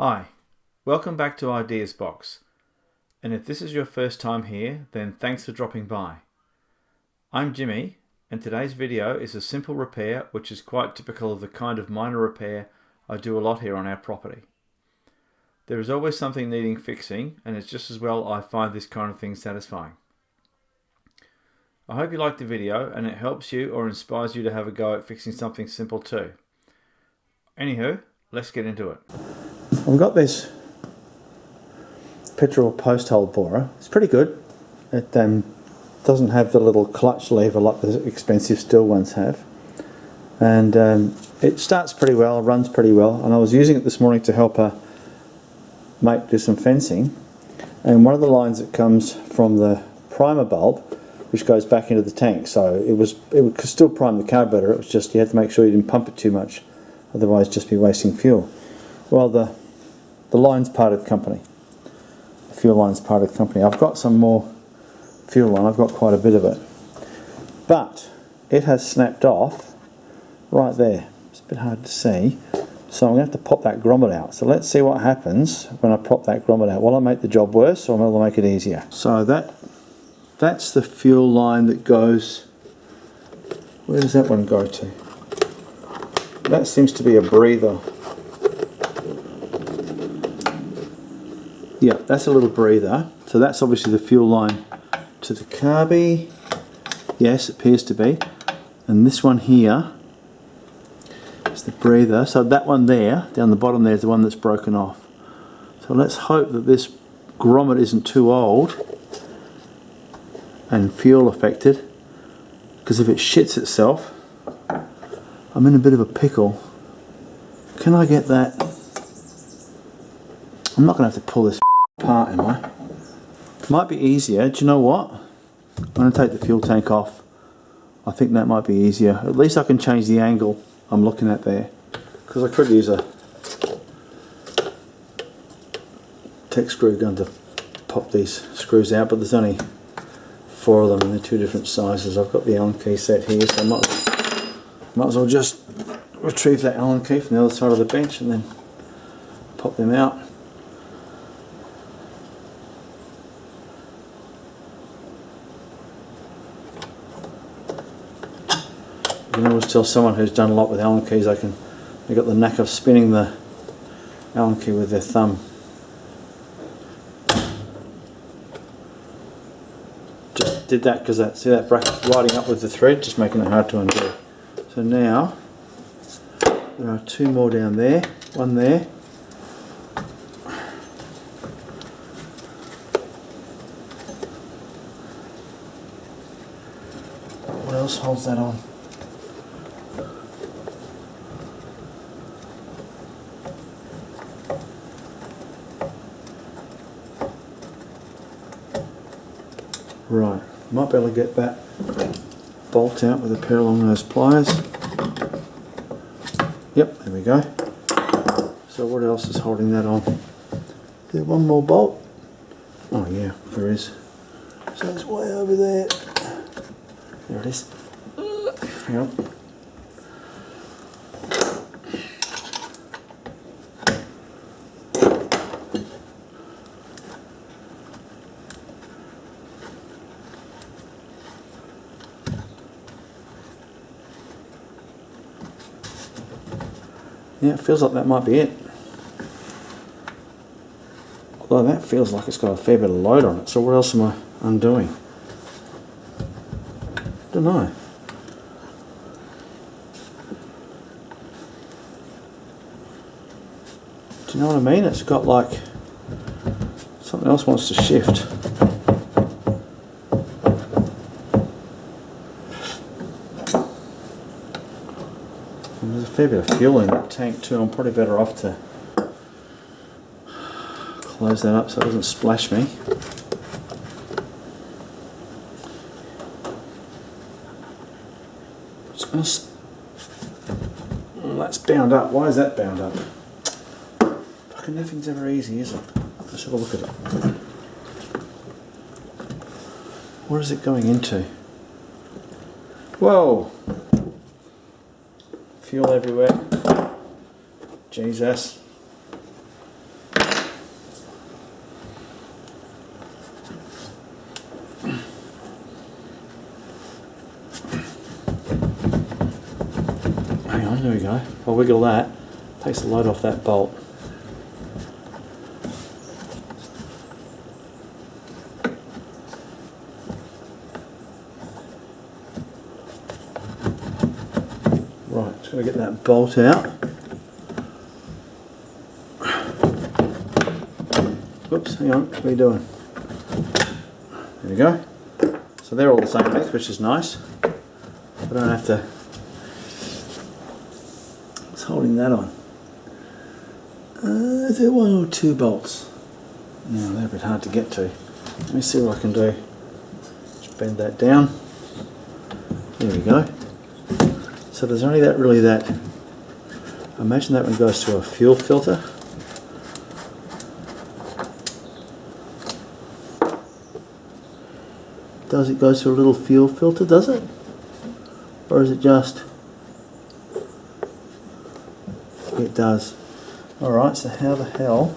Hi, welcome back to Ideas Box, and if this is your first time here, then thanks for dropping by. I'm Jimmy, and today's video is a simple repair which is quite typical of the kind of minor repair I do a lot here on our property. There is always something needing fixing, and it's just as well I find this kind of thing satisfying. I hope you like the video and it helps you or inspires you to have a go at fixing something simple too. Anywho, let's get into it. I've got this petrol post hole borer. It's pretty good. It doesn't have the little clutch lever like the expensive steel ones have, and it starts pretty well, runs pretty well. And I was using it this morning to help a mate do some fencing, and one of the lines that comes from the primer bulb, which goes back into the tank, so it would still prime the carburetor. It was just you had to make sure you didn't pump it too much, otherwise just be wasting fuel. Well, the line's part of the company. The fuel line's part of the company. I've got some more fuel line. I've got quite a bit of it. But it has snapped off right there. It's a bit hard to see. So I'm going to have to pop that grommet out. So let's see what happens when I pop that grommet out. Will I make the job worse or will I make it easier? So that's the fuel line that goes... Where does that one go to? That seems to be a breather. Yeah, that's a little breather. So that's obviously the fuel line to the carby. Yes, it appears to be. And this one here is the breather. So that one there, down the bottom there, is the one that's broken off. So let's hope that this grommet isn't too old and fuel affected, because if it shits itself, I'm in a bit of a pickle. Can I get that? I'm not going to have to pull this apart, am I? Might be easier. Do you know what? I'm going to take the fuel tank off. I think that might be easier. At least I can change the angle I'm looking at there, because I could use a tech screw gun to pop these screws out, but there's only 4 of them and they're 2 different sizes. I've got the Allen key set here, so I might as well just retrieve that Allen key from the other side of the bench and then pop them out. You can always tell someone who's done a lot with Allen keys, they've got the knack of spinning the Allen key with their thumb. Just did that because see that bracket's riding up with the thread, just making it hard to undo. So now there are 2 more down there, one there. What else holds that on? Right, might be able to get that bolt out with a pair of long nose pliers. Yep, there we go. So what else is holding that on? Is there one more bolt? Oh yeah, there is. So it's way over there. There it is. Hang on. Yeah, it feels like that might be it. Although that feels like it's got a fair bit of load on it, so what else am I undoing? Don't know. Do you know what I mean? It's got like something else wants to shift. And there's a fair bit of fuel in that tank too. I'm probably better off to close that up so it doesn't splash me. That's bound up. Why is that bound up? Fucking nothing's ever easy, is it? Let's have a look at it. Where is it going into? Whoa! Fuel everywhere. Jesus. there we go. If I wiggle that, takes the load off that bolt. Right, just got to get that bolt out. Whoops, hang on, what are you doing? There we go. So they're all the same length, which is nice. I don't have to. It's holding that on. Is there one or two bolts? No, they're a bit hard to get to. Let me see what I can do. Just bend that down. There we go. So there's only that really that. I imagine that one goes to a fuel filter. Does it go to a little fuel filter, does it? Or is it just... It does. Alright, so how the hell...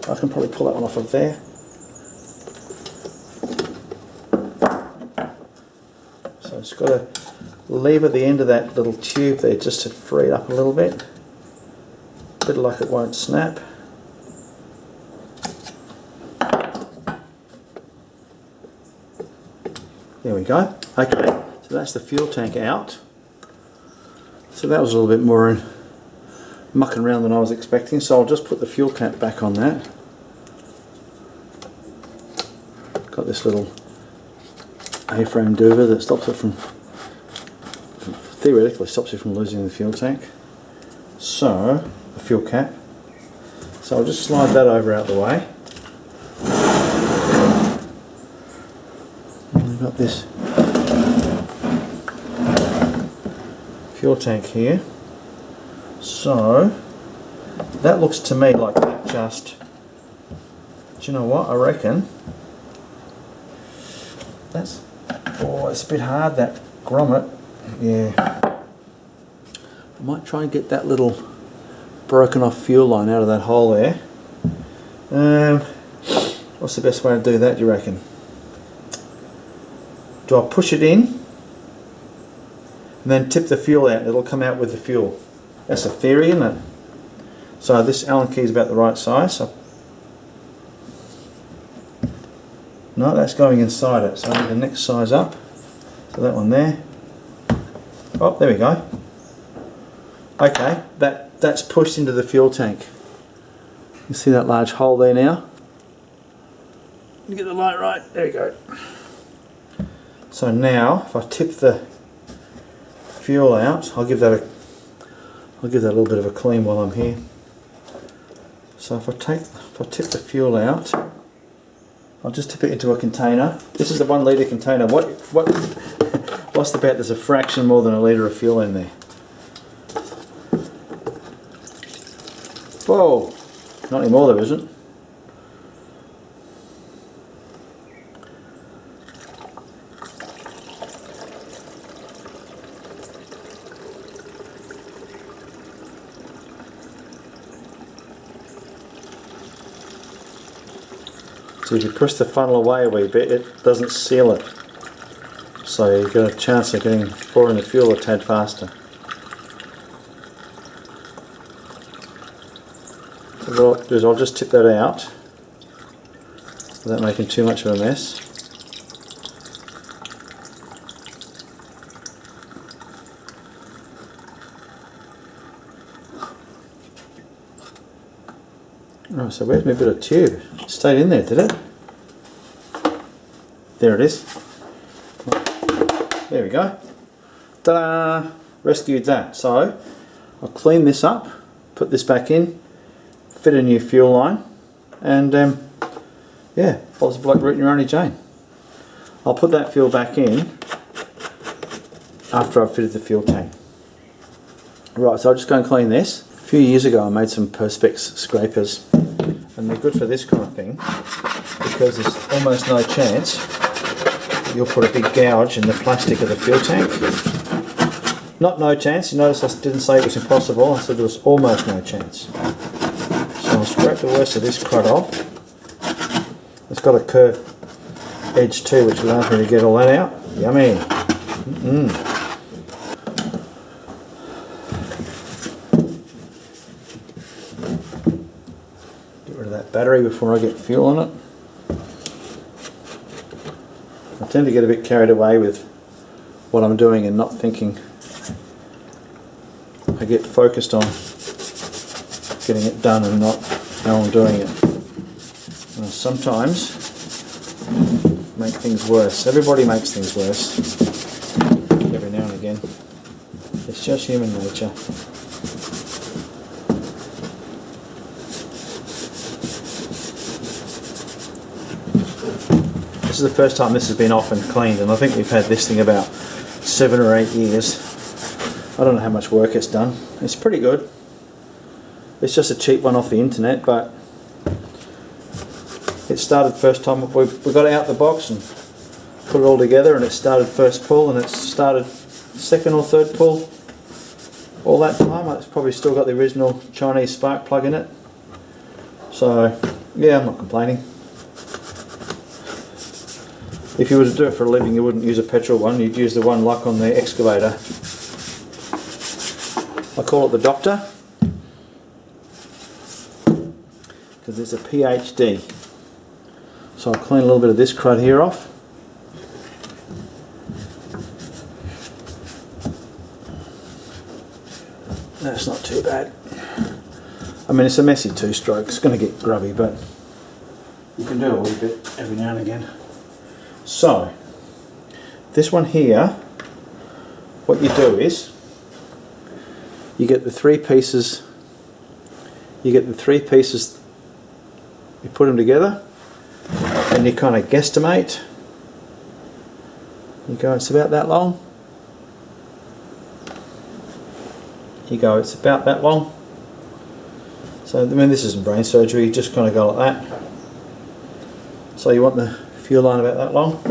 I can probably pull that one off of there. So it's got to lever the end of that little tube there just to free it up a little bit. A bit like it won't snap. There we go. Okay, so that's the fuel tank out. So that was a little bit more mucking around than I was expecting, so I'll just put the fuel cap back on that. Got this little A-frame douver that stops it from, theoretically stops you from losing the fuel tank. So, the fuel cap. So I'll just slide that over out the way. We've got this fuel tank here. So that looks to me like that just, do you know what, I reckon that's, oh, it's a bit hard, that grommet. Yeah, I might try and get that little broken off fuel line out of that hole there. What's the best way to do that, do you reckon? Do I push it in and then tip the fuel out? It'll come out with the fuel. That's a theory, isn't it? So this Allen key is about the right size. So no, that's going inside it. So I need the next size up. So that one there. Oh, there we go. Okay, that's pushed into the fuel tank. You see that large hole there now? You get the light right. There we go. So now, if I tip the fuel out, I'll give that a little bit of a clean while I'm here. So if I tip the fuel out, I'll just tip it into a container. This is a 1 litre container. What's the bet? There's a fraction more than a litre of fuel in there. Whoa! Not anymore, there isn't. So if you push the funnel away a wee bit, it doesn't seal it. So you've got a chance of pouring the fuel a tad faster. So what I'll do is I'll just tip that out without making too much of a mess. Right, so where's my bit of tube? It stayed in there, did it? There it is. There we go. Ta-da! Rescued that. So I'll clean this up, put this back in, fit a new fuel line, and yeah, I was a bloke rooting your only Jane. I'll put that fuel back in after I've fitted the fuel tank. Right, so I'll just go and clean this. A few years ago I made some Perspex scrapers, and they're good for this kind of thing because there's almost no chance you'll put a big gouge in the plastic of the fuel tank. Not no chance, you notice I didn't say it was impossible, I said there was almost no chance. So I'll scrape the worst of this crud off. It's got a curved edge too, which allows me to get all that out. Yummy! rid of that battery before I get fuel on it. I tend to get a bit carried away with what I'm doing and not thinking. I get focused on getting it done and not how I'm doing it. And sometimes make things worse. Everybody makes things worse every now and again. It's just human nature. This is the first time this has been off and cleaned, and I think we've had this thing about 7 or 8 years. I don't know how much work it's done. It's pretty good. It's just a cheap one off the internet, but it started first time we got it out the box and put it all together, and it started first pull, and it started second or third pull all that time. It's probably still got the original Chinese spark plug in it. So yeah, I'm not complaining. If you were to do it for a living, you wouldn't use a petrol one, you'd use the one like on the excavator. I call it the Doctor because it's a PhD. So I'll clean a little bit of this crud here off. That's not too bad. I mean, it's a messy two-stroke, it's going to get grubby, but you can do a wee bit every now and again. So, this one here, what you do is, you get the three pieces, you put them together, and you kind of guesstimate. You go, it's about that long. You go, it's about that long. So, I mean, this isn't brain surgery, you just kind of go like that. So you want the fuel line about that long.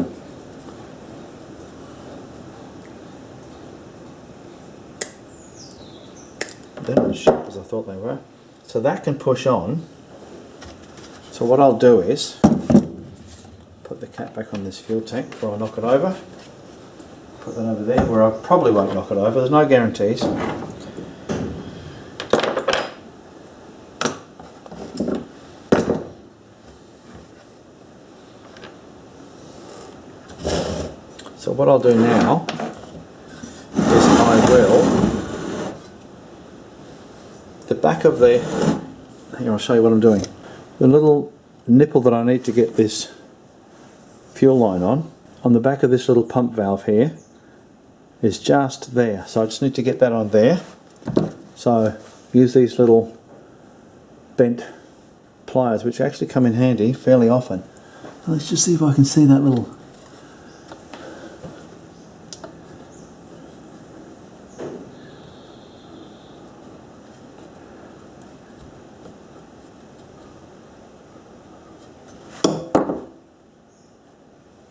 They're not as sharp as I thought they were. So that can push on. So what I'll do is put the cap back on this fuel tank before I knock it over. Put that over there where I probably won't knock it over. There's no guarantees. So what I'll do now is I will, the back of the, here I'll show you what I'm doing. The little nipple that I need to get this fuel line on the back of this little pump valve here is just there. So I just need to get that on there. So use these little bent pliers which actually come in handy fairly often. Let's just see if I can see that little.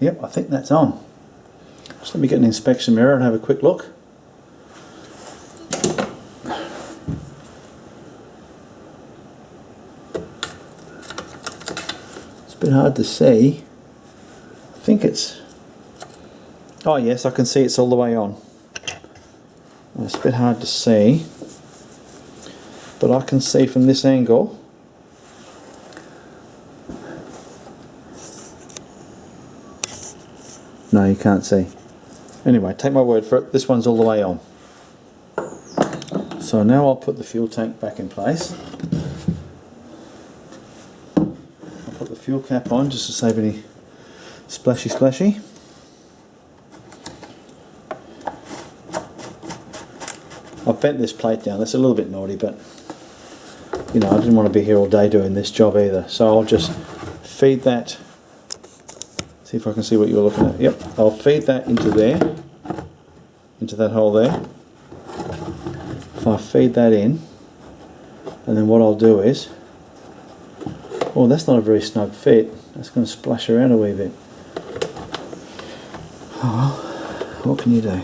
Yep, I think that's on. Just let me get an inspection mirror and have a quick look. It's a bit hard to see. I think it's... Oh yes, I can see it's all the way on. It's a bit hard to see, but I can see from this angle. No, you can't see. Anyway, take my word for it, this one's all the way on. So now I'll put the fuel tank back in place. I'll put the fuel cap on just to save any splashy. I've bent this plate down, that's a little bit naughty, but you know, I didn't want to be here all day doing this job either. So I'll just feed that. See if I can see what you're looking at. Yep, I'll feed that into there, into that hole there. If I feed that in, and then what I'll do is, oh, that's not a very snug fit. That's going to splash around a wee bit. Oh, what can you do?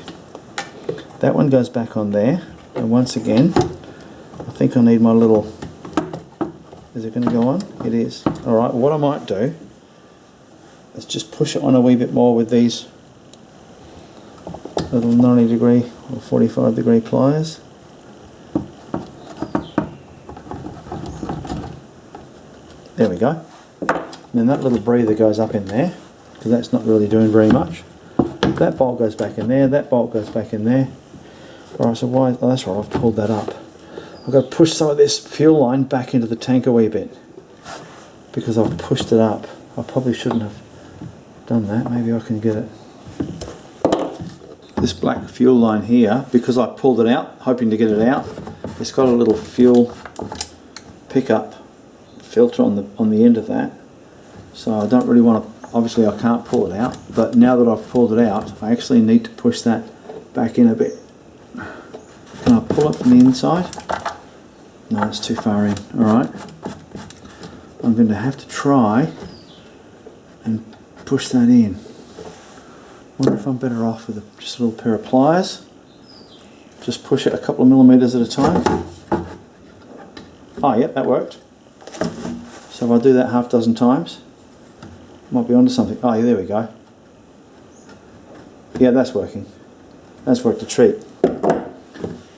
That one goes back on there, and once again, I think I need my little. Is it going to go on? It is. All right. What I might do. Let's just push it on a wee bit more with these little 90-degree or 45-degree pliers. There we go. And then that little breather goes up in there, because that's not really doing very much. That bolt goes back in there, that bolt goes back in there. Alright, so why, oh that's right, I've pulled that up. I've got to push some of this fuel line back into the tank a wee bit, because I've pushed it up. I probably shouldn't have done that. Maybe I can get it. This black fuel line here, because I pulled it out, hoping to get it out, it's got a little fuel pickup filter on the end of that. So I don't really want to, obviously I can't pull it out, but now that I've pulled it out, I actually need to push that back in a bit. Can I pull it from the inside? No, it's too far in. Alright. I'm going to have to try and push that in. Wonder if I'm better off with just a little pair of pliers. Just push it a couple of millimeters at a time. Oh, yep, that worked. So if I do that half dozen times, might be onto something. Oh, yeah, there we go. Yeah, that's working. That's worked a treat.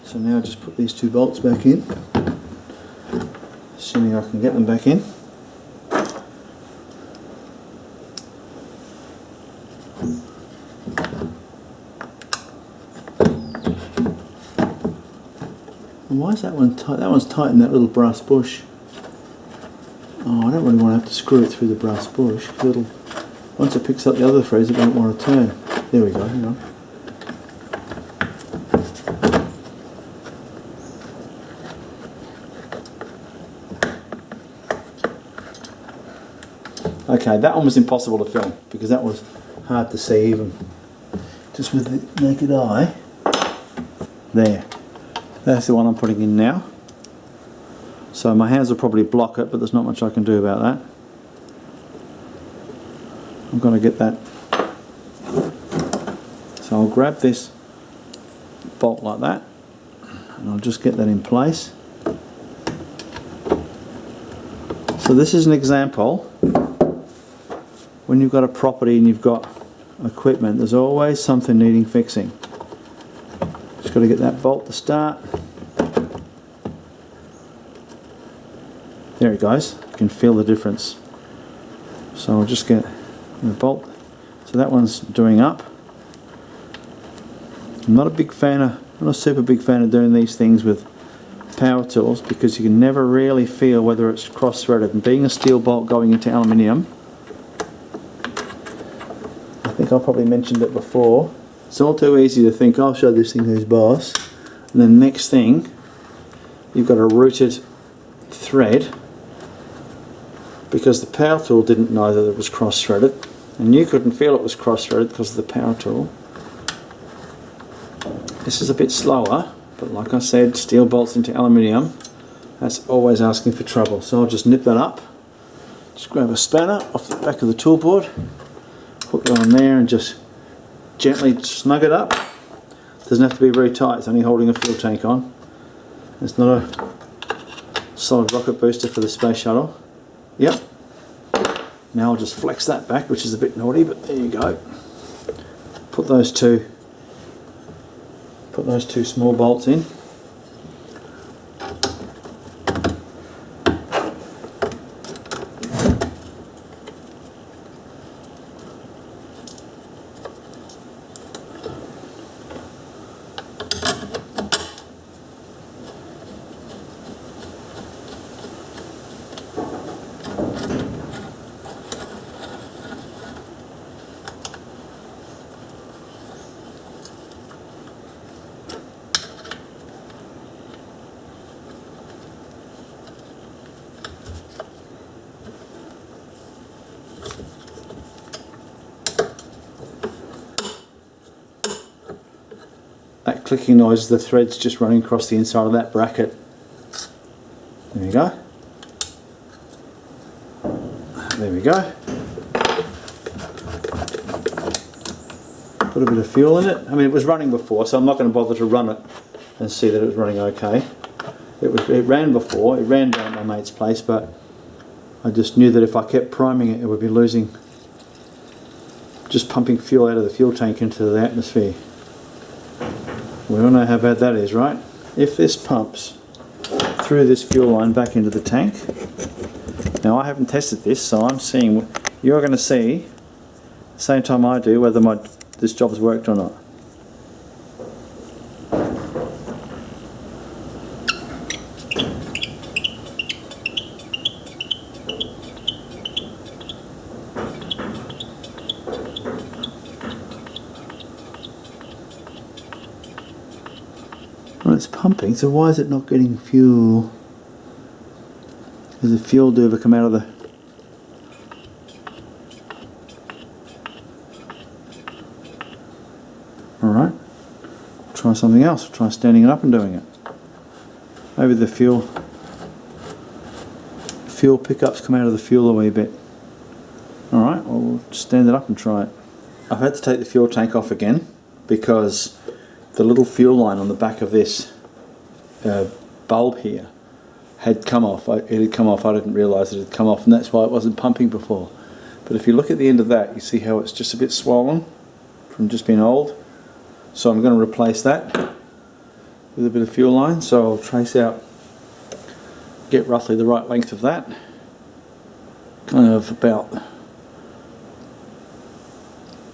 So now I just put these two bolts back in, assuming I can get them back in. And why is that one tight? That one's tight in that little brass bush. Oh, I don't really want to have to screw it through the brass bush. Once it picks up the other threads, it won't want to turn. There we go, hang on. Okay, that one was impossible to film because that was hard to see even just with the naked eye. There. That's the one I'm putting in now. So my hands will probably block it, but there's not much I can do about that. I'm going to get that. So I'll grab this bolt like that and I'll just get that in place. So this is an example. When you've got a property and you've got equipment, there's always something needing fixing. Just got to get that bolt to start. There it goes. You can feel the difference. So I'll just get the bolt. So that one's doing up. I'm not a super big fan of doing these things with power tools because you can never really feel whether it's cross-threaded. And being a steel bolt going into aluminium, I think I probably mentioned it before, it's all too easy to think, I'll show this thing who's boss, and then next thing you've got a routed thread because the power tool didn't know that it was cross-threaded and you couldn't feel it was cross-threaded because of the power tool. This is a bit slower, but like I said, steel bolts into aluminium, that's always asking for trouble. So I'll just nip that up, just grab a spanner off the back of the tool board, put it on there and just gently snug it up. Doesn't have to be very tight, it's only holding a fuel tank on. It's not a solid rocket booster for the space shuttle. Yep. Now I'll just flex that back, which is a bit naughty, but there you go. Put those two small bolts in. That clicking noise is the threads just running across the inside of that bracket. There we go. There we go. Put a bit of fuel in it. I mean, it was running before, so I'm not going to bother to run it and see that it was running okay. It ran before, it ran down at my mate's place, but I just knew that if I kept priming it, it would be losing, just pumping fuel out of the fuel tank into the atmosphere. We all know how bad that is, right? If this pumps through this fuel line back into the tank, Now I haven't tested this, so I'm seeing, you're going to see the same time I do whether this job's worked or not. Well, it's pumping, so why is it not getting fuel? Does the fuel ever come out of the... Alright, try something else. Try standing it up and doing it. Maybe the fuel pickups come out of the fuel a wee bit. Alright, well, we'll stand it up and try it. I've had to take the fuel tank off again because the little fuel line on the back of this bulb here had come off. It had come off. I didn't realise it had come off, and that's why it wasn't pumping before. But if you look at the end of that, you see how it's just a bit swollen from just being old. So I'm going to replace that with a bit of fuel line. So I'll trace out, get roughly the right length of that, kind of about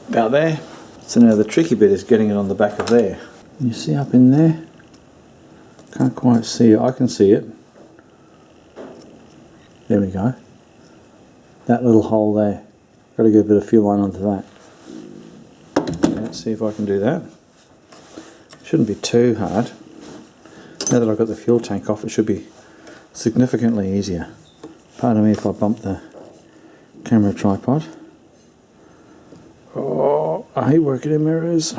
there. So now the tricky bit is getting it on the back of there. You see up in there? Can't quite see it. I can see it. There we go. That little hole there. Got to get a bit of fuel line onto that. Let's see if I can do that. Shouldn't be too hard. Now that I've got the fuel tank off, it should be significantly easier. Pardon me if I bump the camera tripod. Oh, I hate working in mirrors.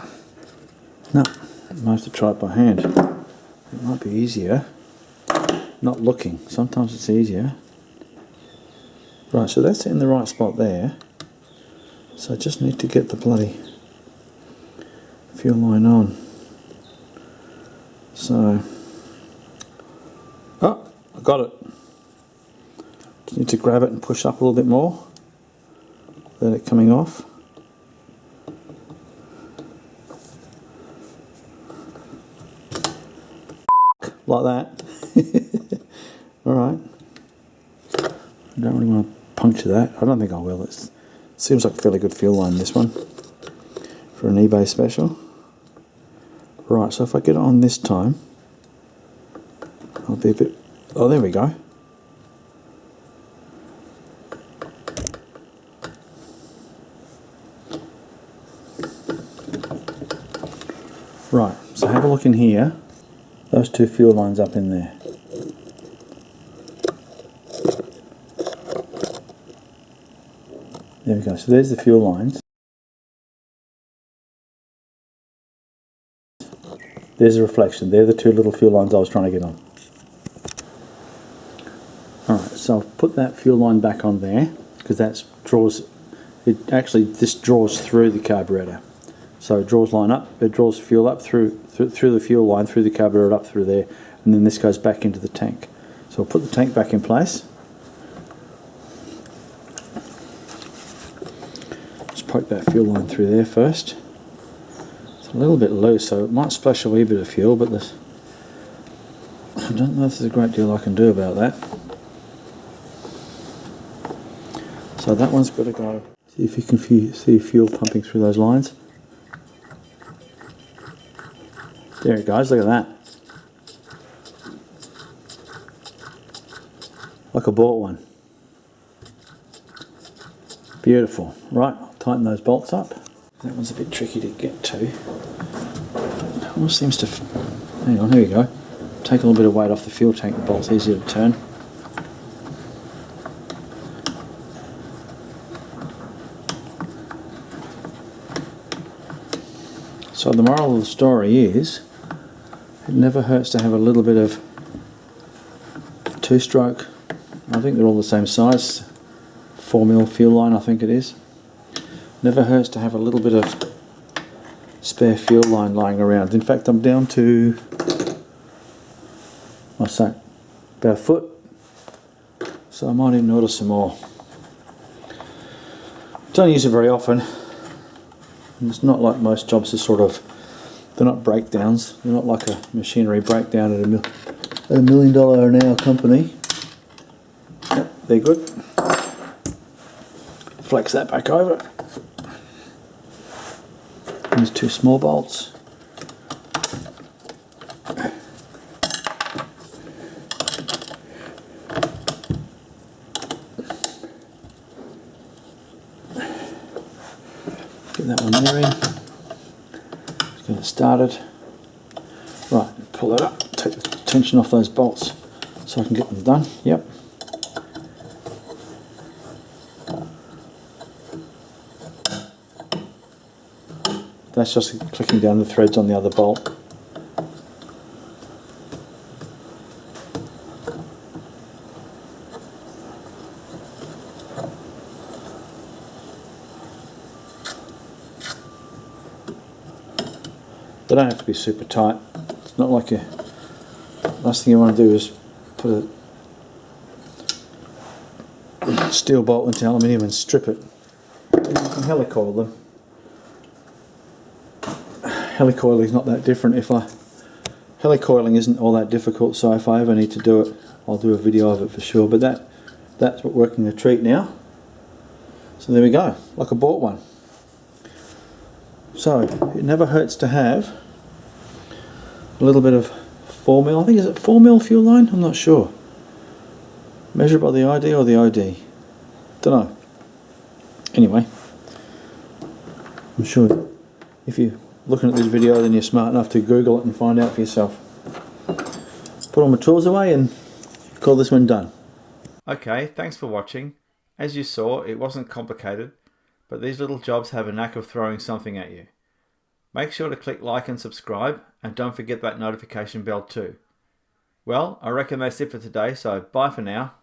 No, I have to try it by hand. It might be easier not looking. Sometimes it's easier. Right, so that's in the right spot there. So I just need to get the bloody fuel line on. So, oh, I got it. Just need to grab it and push up a little bit more. Let it coming off. Like that. Alright. I don't really want to puncture that. I don't think I will. It seems like a fairly good fuel line, this one, for an eBay special. Right, so if I get it on this time, I'll be a bit... Oh, there we go. Right, so have a look in here. Those two fuel lines up in there. There we go, so there's the fuel lines. There's a reflection. They're the two little fuel lines I was trying to get on. Alright, so I've put that fuel line back on there because that draws, this draws through the carburetor. So it draws line up, it draws fuel up through the fuel line, through the carburetor up through there, and then this goes back into the tank. So I'll put the tank back in place. Just poke that fuel line through there first. It's a little bit loose, so it might splash a wee bit of fuel, but I don't know if there's a great deal I can do about that. So that one's got to go. See if you can see fuel pumping through those lines. There it goes, look at that. Like I bought one. Beautiful. Right, I'll tighten those bolts up. That one's a bit tricky to get to. It almost seems to... Hang on, here we go. Take a little bit of weight off the fuel tank, the bolt's easier to turn. So the moral of the story is, it never hurts to have a little bit of two-stroke. I think they're all the same size. 4mm fuel line, I think it is. Never hurts to have a little bit of spare fuel line lying around. In fact, I'm down to, what's that, about a foot. So I might even order some more. Don't use it very often. It's not like most jobs are sort of, they're not breakdowns. They're not like a machinery breakdown at a $1 million an hour company. Yep, they're good. Flex that back over. There's 2 small bolts. Get that one there in. Let's get it started. Right, pull that up, take the tension off those bolts so I can get them done. Yep. That's just clicking down the threads on the other bolt. They don't have to be super tight. It's not like a... Last thing you want to do is put a steel bolt into aluminium and strip it. You can helicoil them. Helicoiling is not that different. Helicoiling isn't all that difficult, so if I ever need to do it, I'll do a video of it for sure. But that's what working a treat now. So there we go, like I bought one. So it never hurts to have a little bit of 4mm. I think, is it 4mm fuel line? I'm not sure. Measured by the ID or the OD? Don't know. Anyway, I'm sure if you're looking at this video, then you're smart enough to Google it and find out for yourself. Put all my tools away and call this one done. Okay, thanks for watching. As you saw, it wasn't complicated, but these little jobs have a knack of throwing something at you. Make sure to click like and subscribe, and don't forget that notification bell too. Well, I reckon that's it for today, so bye for now.